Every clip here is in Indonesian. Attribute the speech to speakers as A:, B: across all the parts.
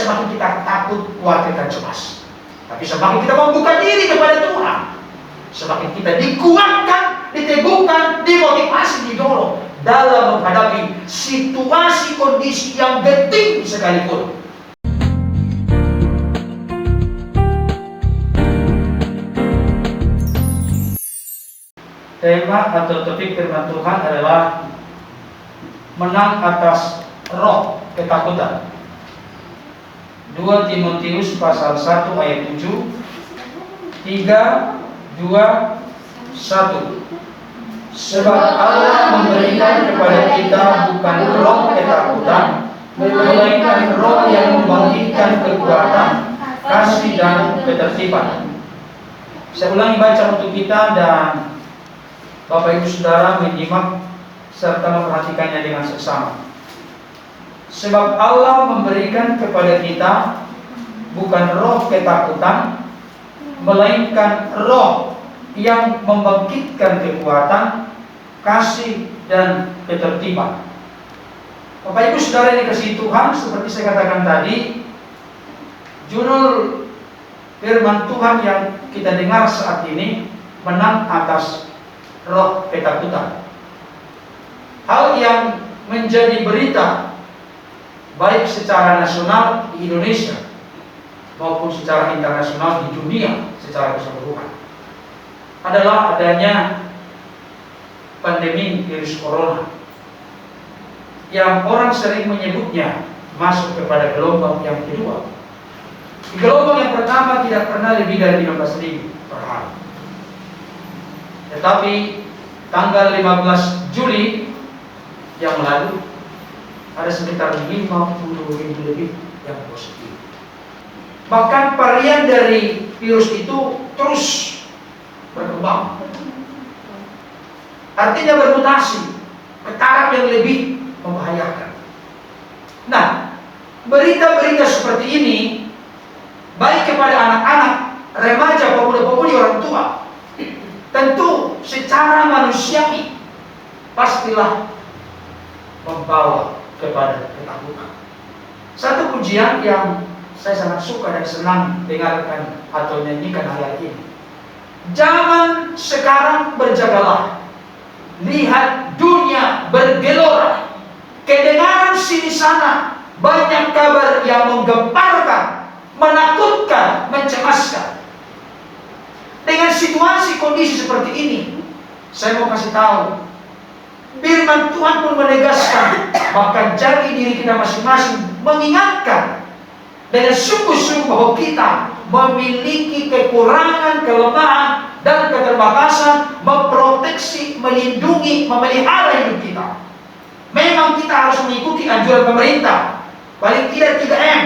A: semakin kita takut, khawatir, dan cemas. Tapi semakin kita membuka diri kepada Tuhan, semakin kita dikuatkan, diteguhkan, dimotivasi, didorong dalam menghadapi situasi kondisi yang genting sekalipun. Tema atau topik firman Tuhan adalah menang atas roh ketakutan. 2 Timotius pasal 1 ayat 7, 3, 2, 1. Sebab Allah memberikan kepada kita bukan roh ketakutan, melainkan roh yang membangkitkan kekuatan, kasih, dan ketertiban. Saya ulangi baca untuk kita dan Bapak Ibu Saudara menyimak serta memperhatikannya dengan seksama. Sebab Allah memberikan kepada kita bukan roh ketakutan, melainkan roh yang membangkitkan kekuatan, kasih, dan ketertiban. Bapak Ibu Saudara yang dikasihi Tuhan, seperti saya katakan tadi, judul firman Tuhan yang kita dengar saat ini menang atas roh ketakutan. Hal yang menjadi berita baik secara nasional di Indonesia maupun secara internasional di dunia secara keseluruhan adalah adanya pandemi virus corona yang orang sering menyebutnya masuk kepada gelombang yang kedua. Di gelombang yang pertama tidak pernah lebih dari 15.000 per hari. Tetapi tanggal 15 Juli yang lalu ada sekitar 50.000 lebih yang positif. Bahkan varian dari virus itu terus berkembang. Artinya bermutasi ke taraf yang lebih membahayakan. Nah, berita-berita seperti ini baik kepada anak-anak, remaja, pemuda-pemudi, orang tua, tentu secara manusiawi pastilah membawa kepada ketakutan. Satu pujian yang saya sangat suka dan senang dengarkan atau nyanyikan hari ini. Zaman sekarang berjagalah, lihat dunia bergelora, kedengaran sini sana banyak kabar yang menggemparkan, menakutkan, mencemaskan. Dengan situasi kondisi seperti ini, saya mau kasih tahu, firman Tuhan pun menegaskan, bahkan jadi diri kita masing-masing mengingatkan dengan sungguh-sungguh bahwa kita memiliki kekurangan, kelemahan, dan keterbatasan memproteksi, melindungi, memelihara hidup kita. Memang kita harus mengikuti anjuran pemerintah, paling tidak 3M.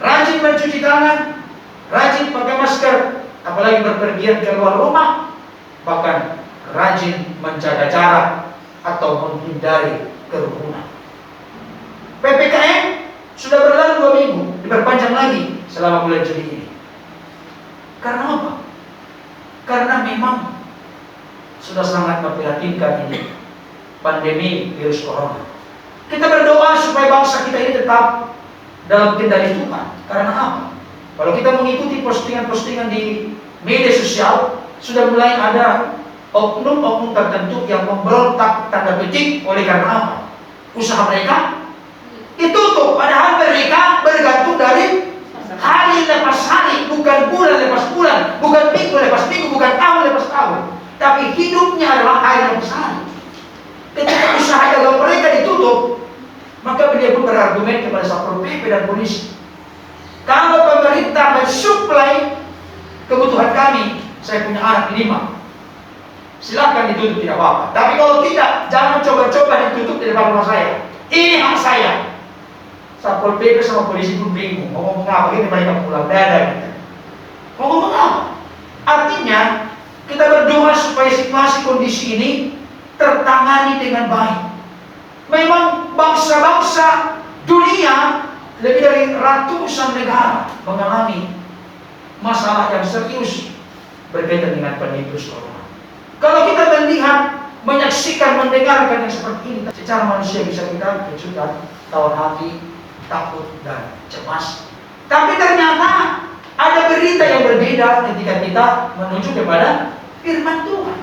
A: Rajin mencuci tangan, rajin pakai masker, apalagi berpergian keluar rumah, bahkan rajin menjaga jarak atau menghindari kerumunan. PPKM sudah berlalu 2 minggu, diperpanjang lagi selama bulan Juli ini. Karena apa? Karena memang sudah sangat memprihatinkan ini pandemi virus corona. Kita berdoa supaya bangsa kita ini tetap dalam kendali Tuhan. Karena apa? Kalau kita mengikuti postingan-postingan di media sosial, sudah mulai ada oknum-oknum tertentu yang memberontak tanda petik. Oleh karena apa? Usaha mereka ditutup, padahal mereka bergantung dari hari lepas hari, bukan bulan lepas bulan, bukan minggu lepas minggu, bukan tahun lepas tahun, tapi hidupnya adalah hari lepas hari. Ketika usaha dagang mereka ditutup, maka beliau pun berargumen kepada Satpol PP dan polisi, kalau pemerintah mensuplai kebutuhan kami, saya punya anak 5, silakan ditutup, tidak apa-apa. Tapi kalau tidak, jangan coba-coba ditutup di depan rumah saya. Ini hak saya. Satpol PP sama polisi pun bingung, mau ngomong apa? Ini mereka pulang dada gitu. Mau ngomong apa? Artinya kita berdoa supaya situasi kondisi ini tertangani dengan baik. Memang bangsa-bangsa dunia, lebih dari ratusan negara mengalami masalah yang serius berkaitan dengan pandemi virus corona. Kalau kita melihat, menyaksikan, mendengarkan yang seperti ini, secara manusia bisa kita kejutan, tawar hati, takut dan cemas. Tapi ternyata ada berita yang berbeda ketika kita menuju kepada firman Tuhan.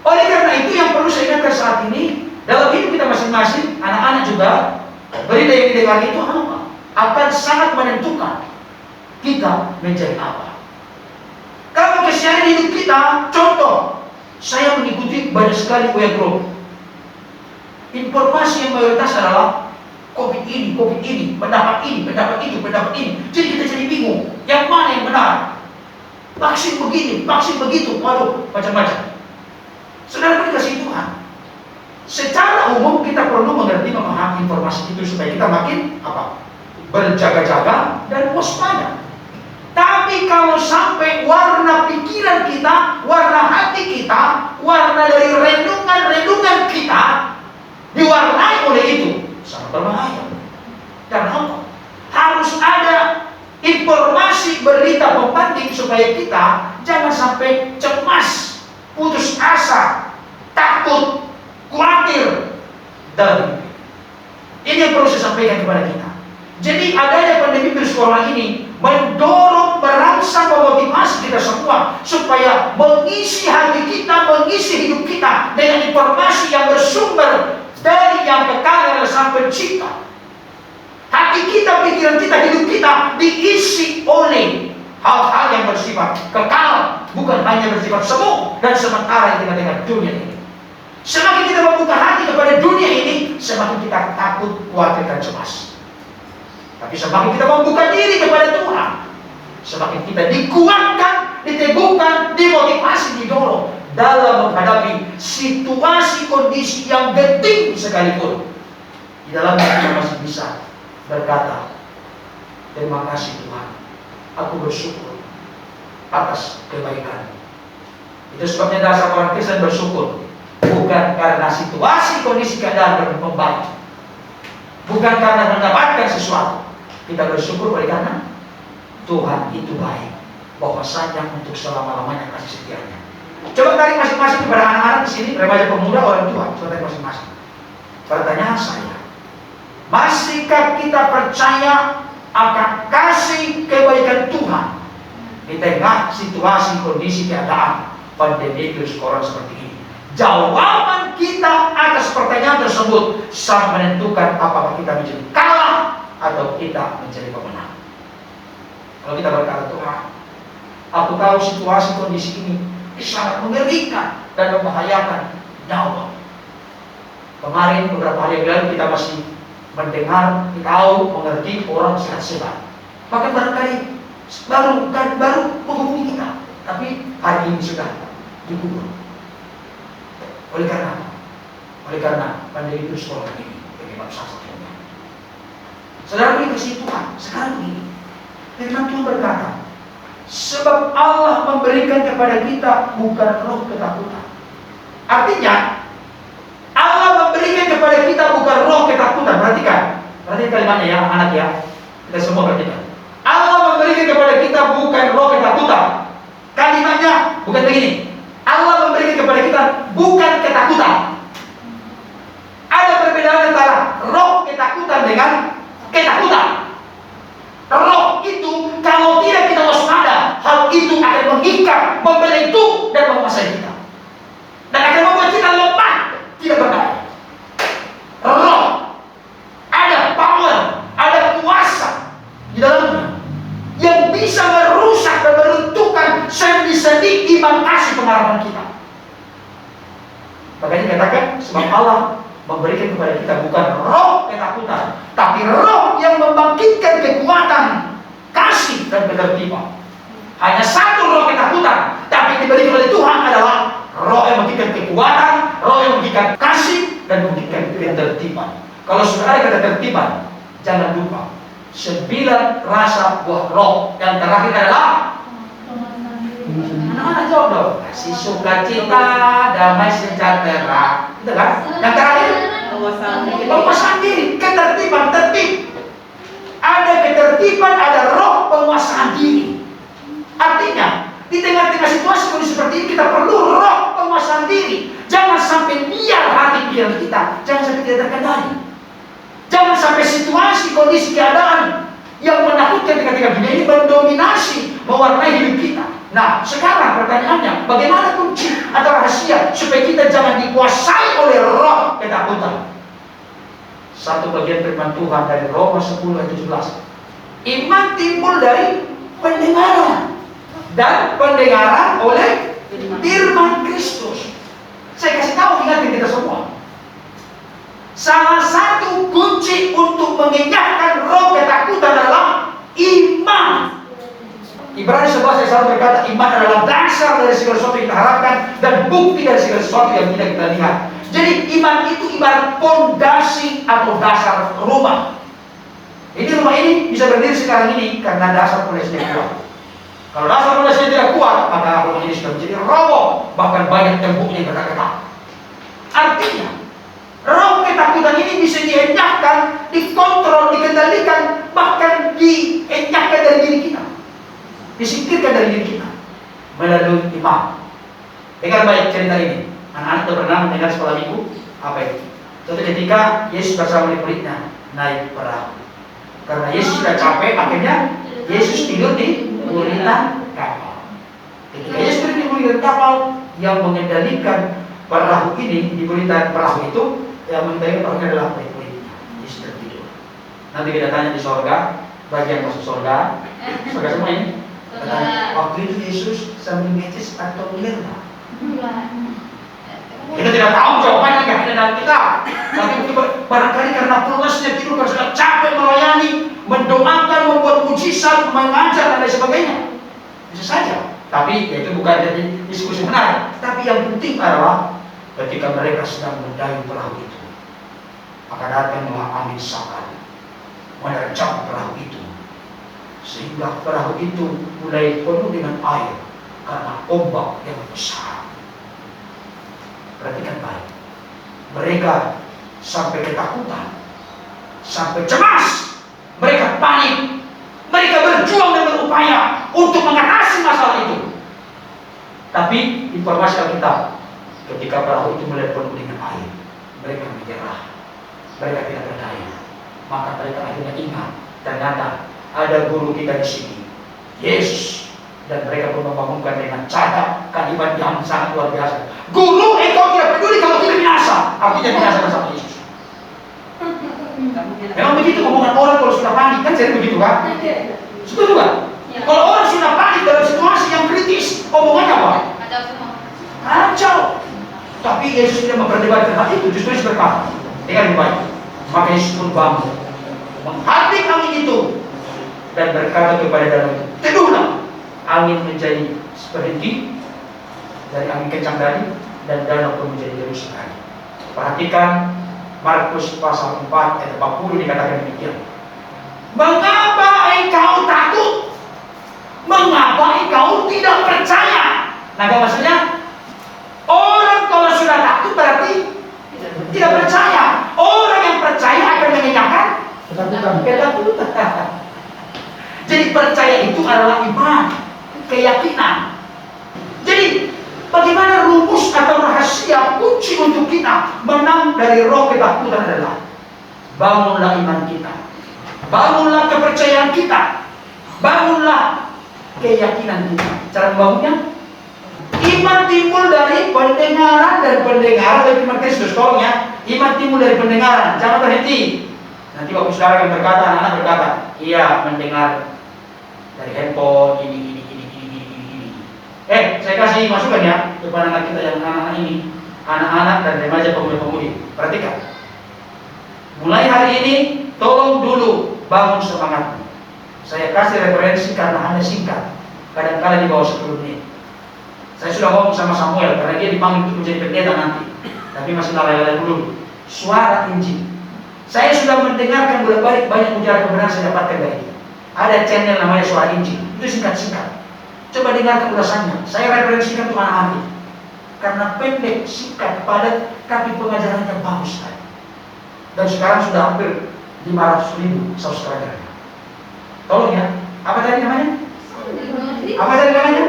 A: Oleh karena itu yang perlu saya ingatkan saat ini, dalam hidup kita masing-masing, anak-anak juga, berita yang didengar itu apa? Akan sangat menentukan kita menjadi apa. Kalau keseharian hidup kita, contoh, saya mengikuti banyak sekali WA group. Informasi yang mayoritas adalah COVID ini, pendapat ini, pendapat itu, pendapat ini. Jadi kita jadi bingung, yang mana yang benar? Vaksin begini, vaksin begitu, waduh, macam-macam. Saudara dikasih Tuhan, secara umum kita perlu mengerti, memahami informasi itu supaya kita makin apa? Berjaga-jaga dan waspada. Tapi kalau sampai warna pikiran kita, warna hati kita, warna dari renungan-renungan kita diwarnai oleh itu, sangat berbahaya. Karena apa? Harus ada informasi berita pembanding supaya kita jangan sampai cemas, putus asa, takut, khawatir dalam hidup. Ini yang perlu saya sampaikan kepada kita. Jadi adanya pandemi virus corona ini mendorong, merangsang, memotivasi kita semua supaya mengisi hati kita, mengisi hidup kita dengan informasi yang bersumber dari yang kekal, yang Sang Pencipta. Hati kita, pikiran kita, hidup kita diisi oleh hal-hal yang bersifat kekal, bukan hanya bersifat semu dan sementara yang kita dengan dunia ini. Semakin kita membuka hati kepada dunia ini, semakin kita takut, khawatir, dan cemas. Tapi semakin kita membuka diri kepada Tuhan, semakin kita dikuatkan, diteguhkan, dimotivasi, didorong dalam menghadapi situasi kondisi yang genting sekalipun. Di dalamnya kita masih bisa berkata, terima kasih Tuhan, aku bersyukur atas kebaikan. Itu sebabnya dasar orang Kristen bersyukur, bukan karena situasi kondisi keadaan membaik, bukan karena mendapatkan sesuatu. Kita bersyukur oleh karena Tuhan itu baik, bahwasanya untuk selama-lamanya kasih setianya. Coba tarik masing-masing kepada anak-anak di sini, remaja, pemuda, orang tua. Coba tarik masing-masing. Pertanyaan saya, masihkah kita percaya akan kasih kebaikan Tuhan di tengah situasi kondisi keadaan pandemi virus corona seperti ini? Jawaban kita atas pertanyaan tersebut sangat menentukan apakah kita menjadi kalah atau kita menjadi pemenang. Kalau kita berkata, Tuhan, aku tahu situasi kondisi ini sangat mengerikan dan membahayakan nyawa. Kemarin beberapa hari yang lalu kita masih mendengar, tahu, mengerti orang sehat-sehat. Bahkan barangkali baru menghubungi kita, tapi hari ini sudah dikubur. Oleh karena pandemi virus corona ini penyebab satu-satunya. Saudara dikasih Tuhan, sekarang ini firman Tuhan berkata, sebab Allah memberikan kepada kita bukan roh ketakutan. Artinya, Allah memberikan kepada kita bukan roh ketakutan. Perhatikan kalimatnya ya, anak ya. Kita semua perhatikan. Allah memberikan kepada kita bukan roh ketakutan. Kalimatnya bukan begini. Allah memberikan kepada kita bukan ketakutan. Ada perbedaan antara roh ketakutan dengan ketakutan. Roh itu kalau tidak kita waspada, hal itu akan mengikat, membelenggu dan menguasai kita, dan akan membuat kita lemah, tidak berdaya. Roh ada power, ada kuasa di dalamnya yang bisa merusak dan meruntuhkan sendi-sendi iman kasih pengharapan kita. Makanya dikatakan sebab Allah memberikan kepada kita bukan roh ketakutan, tapi roh yang membangkitkan kekuatan, kasih dan ketertiban. Hanya satu roh ketakutan, tapi diberikan oleh Tuhan adalah roh yang membangkitkan kekuatan, roh yang membangkitkan kasih dan membangkitkan ketertiban. Kalau sudah ada ketertiban, jangan lupa 9 rasa buah roh. Yang terakhir adalah anak-anak jawab dong. Kasih, sukacita, damai, sejahtera. Itu kan? Yang terakhir penguasaan diri, ketertiban, tertib. Ada ketertiban, ada roh penguasaan diri. Artinya, di tengah-tengah situasi kondisi seperti ini kita perlu roh penguasaan diri. Jangan sampai biar hati pikiran kita, jangan sampai tidak terkendali. Jangan sampai situasi kondisi-kondisi keadaan yang menakutkan ketika dunia ini mendominasi, mewarnai hidup kita. Nah, sekarang pertanyaannya, bagaimana kunci atau rahasia supaya kita jangan dikuasai oleh roh ketakutan? Satu bagian firman Tuhan dari Roma 10 ayat 17. Iman timbul dari pendengaran, dan pendengaran oleh firman Kristus. Saya kasih tahu, ingatin kita semua. Salah satu kunci untuk mengenyahkan roh ketakutan adalah iman. Ibrani 11 ayat 1 berkata, iman adalah dasar dari segala sesuatu yang kita harapkan dan bukti dari segala sesuatu yang tidak kita lihat. Jadi iman itu ibarat fondasi atau dasar rumah. Ini rumah ini bisa berdiri sekarang ini karena dasar fondasinya kuat. Kalau dasar fondasinya tidak kuat, maka rumah ini sudah menjadi roboh, bahkan banyak temboknya yang retak-retak. Artinya, roh ketakutan ini bisa dienyahkan, dikontrol, dikendalikan, bahkan dienyahkan dari diri kita, disingkirkan dari diri kita melalui iman. Dengar baik cerita ini. Anak-anak sudah pernah mendengar sekolah minggu apa itu? Suatu ketika Yesus bersama murid-muridnya naik perahu. Karena Yesus sudah capek, akhirnya Yesus tidur di buritan kapal. Ketika Yesus tidur di buritan kapal, yang mengendalikan perahu ini, di buritan perahu itu, yang mengendalikan perahu adalah murid-muridnya. Yesus tertidur. Nanti kita tanya di sorga, bagian masuk sorga, sorga semua ini. Tanya, waktu itu Yesus sambil ngecis atau mirna? Kita tidak tahu jawabannya, nggak ada dalam kita. Tapi barangkali karena pulasnya tidur, karena sudah capek melayani, mendoakan, membuat mujizat, mengajar dan lain sebagainya. Bisa saja. Tapi ya itu bukan jadi diskusi benar. Tapi yang penting adalah ketika mereka sedang mendayung perahu itu, maka datanglah angin sakal menerjang perahu itu, sehingga perahu itu mulai penuh dengan air karena ombak yang besar. Perhatikan baik. Mereka sampai ketakutan, sampai cemas, mereka panik, mereka berjuang dan berupaya untuk mengatasi masalah itu. Tapi informasi Alkitab, ketika perahu itu mulai penuh dengan air, mereka menyerah, mereka tidak berdaya. Maka mereka akhirnya ingat, ternyata ada guru kita di sini, Yesus. Dan mereka pun membangunkan dengan cara kalimat yang sangat luar biasa. Guru, engkau tidak peduli kalau kita binasa. Artinya binasa bersama Yesus. Memang begitu omongan orang kalau sudah panik, kan sering begitu kan? Setuju kan? Kalau orang sudah panik dalam situasi yang kritis, omongannya apa? Kacau. Tapi Yesus tidak memperdebatkan hal itu, justru Yesus berkata, dengan baik. Maka Yesus pun bangun, menghadap angin itu, dan berkata kepada danau itu, teduhlah. Angin menjadi berhenti dari angin kencang tadi, dan danau pun menjadi jernih sekali. Perhatikan Markus pasal 4 ayat 40 dikatakan demikian. Mengapa engkau takut? Mengapa engkau tidak percaya? Nah, maksudnya orang kalau sudah takut berarti tidak percaya. Orang yang percaya akan mengenyahkan ketakutan. Jadi percaya itu adalah iman, keyakinan. Jadi bagaimana rumus atau rahasia kunci untuk kita menang dari roh ketakutan adalah bangunlah iman kita, bangunlah kepercayaan kita, bangunlah keyakinan kita. Cara membangunnya, iman timbul dari pendengaran, dan pendengaran dari firman Kristus. Tolong ya, iman timbul dari pendengaran, jangan berhenti. Nanti waktu saudara akan berkata, anak-anak berkata, iya mendengar dari handphone, ini. Saya kasih masukan ya kepada anak kita yang anak-anak ini, anak-anak dan remaja pemuda-pemudi. Perhatikan. Mulai hari ini, tolong dulu bangun semangatmu. Saya kasih referensi karena hanya singkat, kadang-kadang di bawah 10 menit. Saya sudah ngomong sama Samuel karena dia dipanggil untuk menjadi pendeta nanti, tapi masih lalai-lalai dulu. Suara Injil. Saya sudah mendengarkan bolak-balik banyak mutiara kebenaran saya dapatkan dari dia. Ada channel namanya Suara Injil. Itu singkat-singkat. Coba dengarkan ulasannya. Saya referensikan untuk anak-anak karena pendek, singkat, padat, tapi pengajarannya bagus sekali. Dan sekarang sudah hampir 500.000 subscribernya. Tolong ya. Apa tadi namanya? Apa tadi namanya?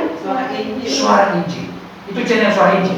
A: Suara Injil. Itu channel Suara Injil.